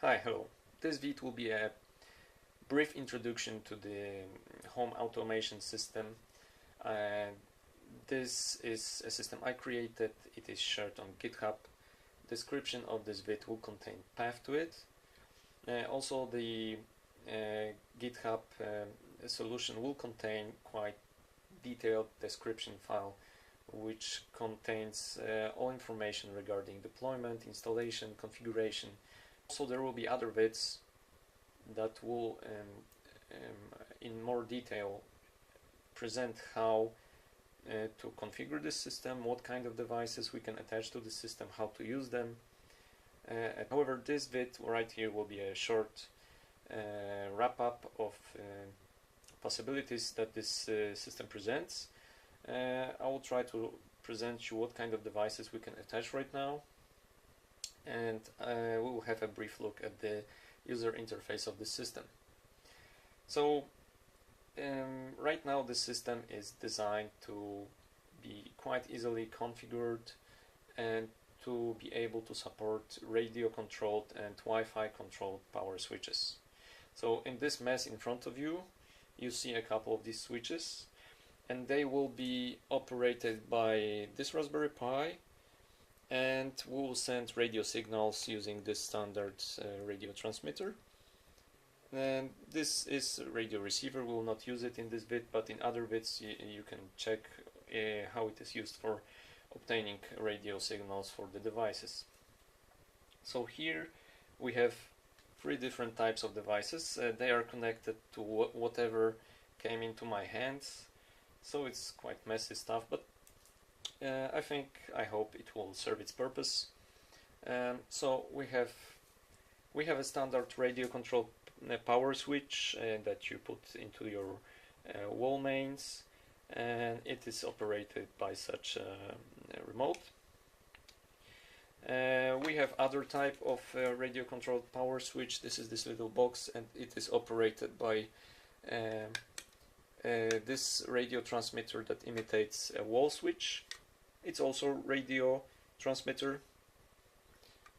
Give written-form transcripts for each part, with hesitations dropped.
Hi, hello. This vid will be a brief introduction to the home automation system. This is a system I created. It is shared on GitHub. Description of this vid will contain path to it. Also, the GitHub solution will contain quite detailed description file which contains all information regarding deployment, installation, configuration. So there will be other vids that will in more detail present how to configure this system, what kind of devices we can attach to the system, how to use them. However, this vid right here will be a short wrap-up of possibilities that this system presents. I will try to present you what kind of devices we can attach right now, and we will have a brief look at the user interface of the system. So right now the system is designed to be quite easily configured and to be able to support radio controlled and Wi-Fi controlled power switches. So in this mess in front of you, you see a couple of these switches, and they will be operated by this Raspberry Pi, and we will send radio signals using this standard radio transmitter. And this is a radio receiver. We will not use it in this vid, but in other vids you can check how it is used for obtaining radio signals for the devices. So here we have three different types of devices. They are connected to whatever came into my hands, so it's quite messy stuff, but I hope it will serve its purpose. So we have a standard radio controlled power switch that you put into your wall mains, and it is operated by such a remote. We have other type of radio controlled power switch. This is this little box, and it is operated by this radio transmitter that imitates a wall switch. It's also radio transmitter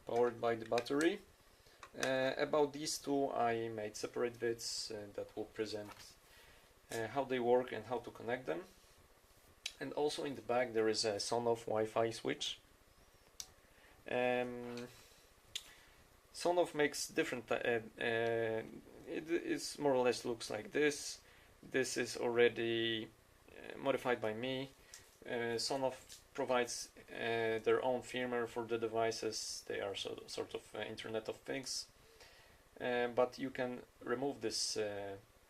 powered by the battery. About these two I made separate vids that will present how they work and how to connect them. And also in the back there is a sonoff Wi-Fi switch. Sonoff makes different it is more or less looks like this. This is already modified by me. Sonoff provides their own firmware for the devices. They are sort of Internet of Things, but you can remove this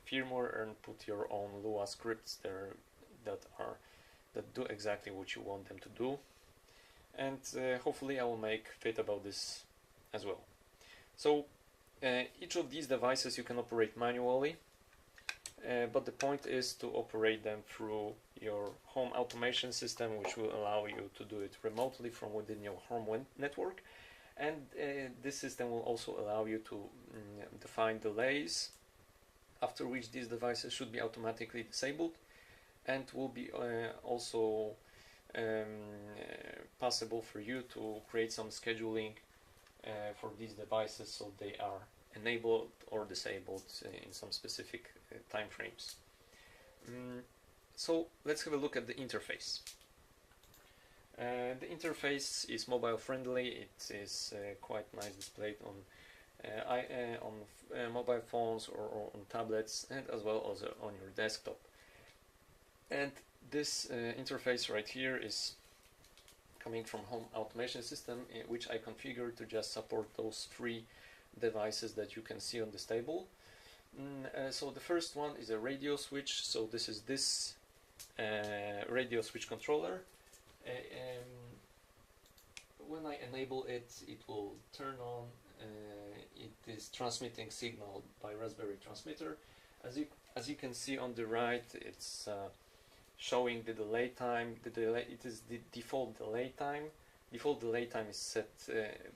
firmware and put your own Lua scripts there that do exactly what you want them to do. And hopefully I will make vid about this as well. So each of these devices you can operate manually, but the point is to operate them through your home automation system, which will allow you to do it remotely from within your home network. And this system will also allow you to define delays after which these devices should be automatically disabled, and will be also possible for you to create some scheduling for these devices so they are enabled or disabled in some specific time frames. So let's have a look at the interface. The interface is mobile friendly. It is quite nice displayed on mobile phones or on tablets, and as well as on your desktop. And this interface right here is coming from home automation system, which I configured to just support those three devices that you can see on this table. So the first one is a radio switch. So this is this radio switch controller. When I enable it, it will turn on. It is transmitting signal by Raspberry transmitter. As you can see on the right, it's showing the delay time. It is the default delay time. Default delay time is set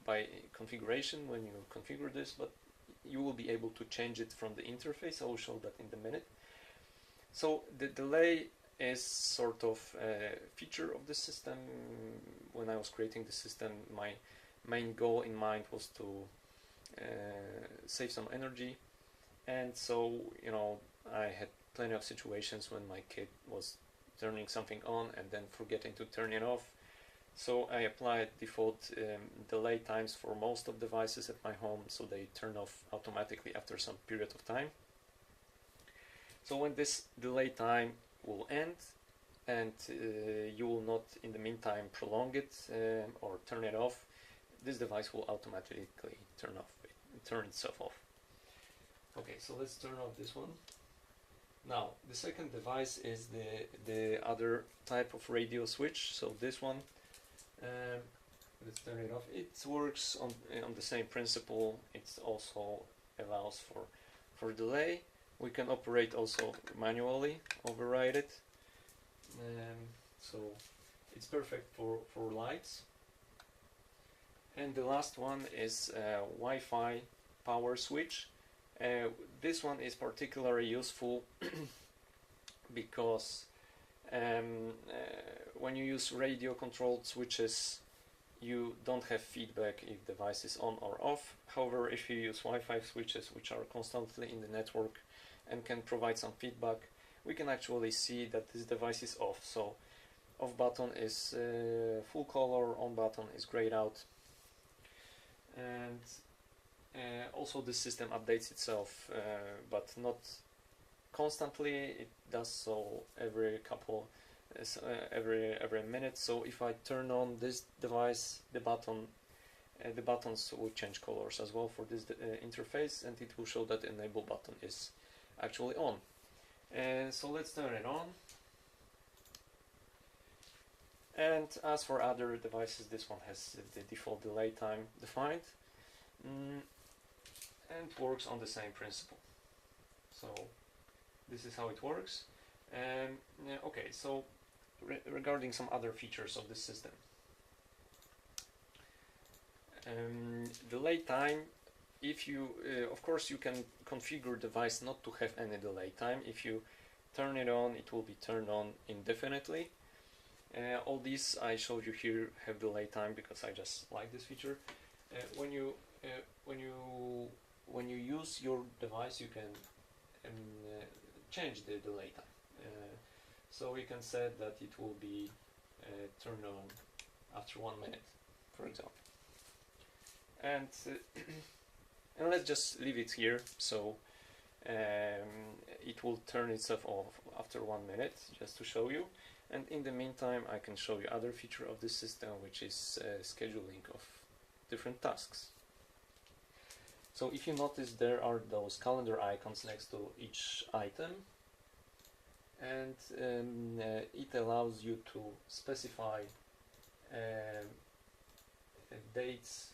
by configuration when you configure this, but you will be able to change it from the interface. I will show that in a minute. So the delay is sort of a feature of the system. When I was creating the system, my main goal in mind was to save some energy. And so, you know, I had plenty of situations when my kid was turning something on and then forgetting to turn it off. So I applied default delay times for most of devices at my home, so they turn off automatically after some period of time. So when this delay time will end, and you will not in the meantime prolong it or turn it off, this device will automatically turn itself off. Okay, so let's turn off this one. Now the second device is the other type of radio switch. So this one, let's turn it off. It works on the same principle. It also allows for delay. We can operate also manually, override it. So it's perfect for lights. And the last one is Wi-Fi power switch. This one is particularly useful because when you use radio controlled switches, you don't have feedback if the device is on or off. However, if you use Wi-Fi switches, which are constantly in the network and can provide some feedback, we can actually see that this device is off. So off button is full color, on button is grayed out. And also the system updates itself, but not constantly. It does so every every minute. So if I turn on this device, the buttons will change colors as well for this interface, and it will show that the enable button is actually on. So let's turn it on. And as for other devices, this one has the default delay time defined, and works on the same principle. So this is how it works. Okay, so regarding some other features of this system. Delay time, if you of course you can configure device not to have any delay time. If you turn it on, it will be turned on indefinitely. All these I showed you here have delay time because I just like this feature. When you use your device, you can change the delay time. So we can set that it will be turned on after 1 minute, for example. And and let's just leave it here. So it will turn itself off after 1 minute, just to show you. And in the meantime, I can show you other feature of this system, which is scheduling of different tasks. So if you notice, there are those calendar icons next to each item, and it allows you to specify dates,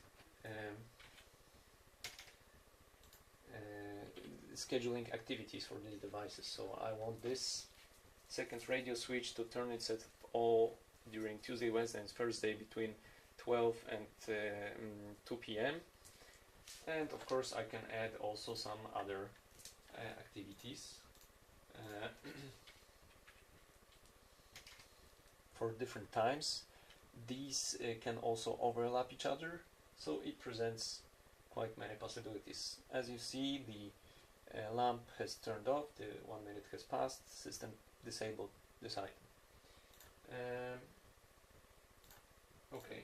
scheduling activities for these devices. So I want this second radio switch to turn itself all during Tuesday, Wednesday, and Thursday between 12 and 2 p.m. And of course I can add also some other activities for different times. These can also overlap each other, so it presents quite many possibilities. As you see, the lamp has turned off, the 1 minute has passed, system disabled this item. Okay,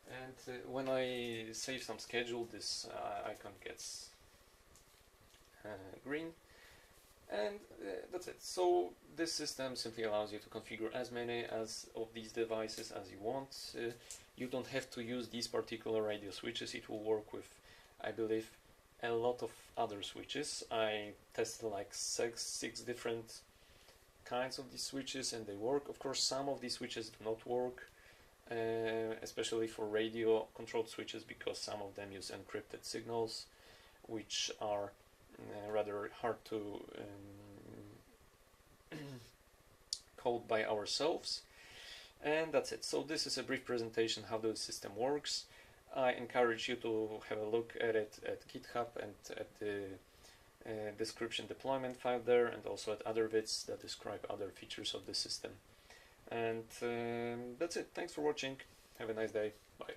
and when I save some schedule, this icon gets green, and that's it. So this system simply allows you to configure as many of these devices as you want. You don't have to use these particular radio switches. It will work with, I believe, a lot of other switches. I tested like six different kinds of these switches, and they work. Of course, some of these switches do not work, especially for radio controlled switches, because some of them use encrypted signals, which are rather hard to code by ourselves. And that's it. So this is a brief presentation how the system works. I encourage you to have a look at it at GitHub and at the description deployment file there, and also at other vids that describe other features of the system. And that's it. Thanks for watching. Have a nice day. Bye.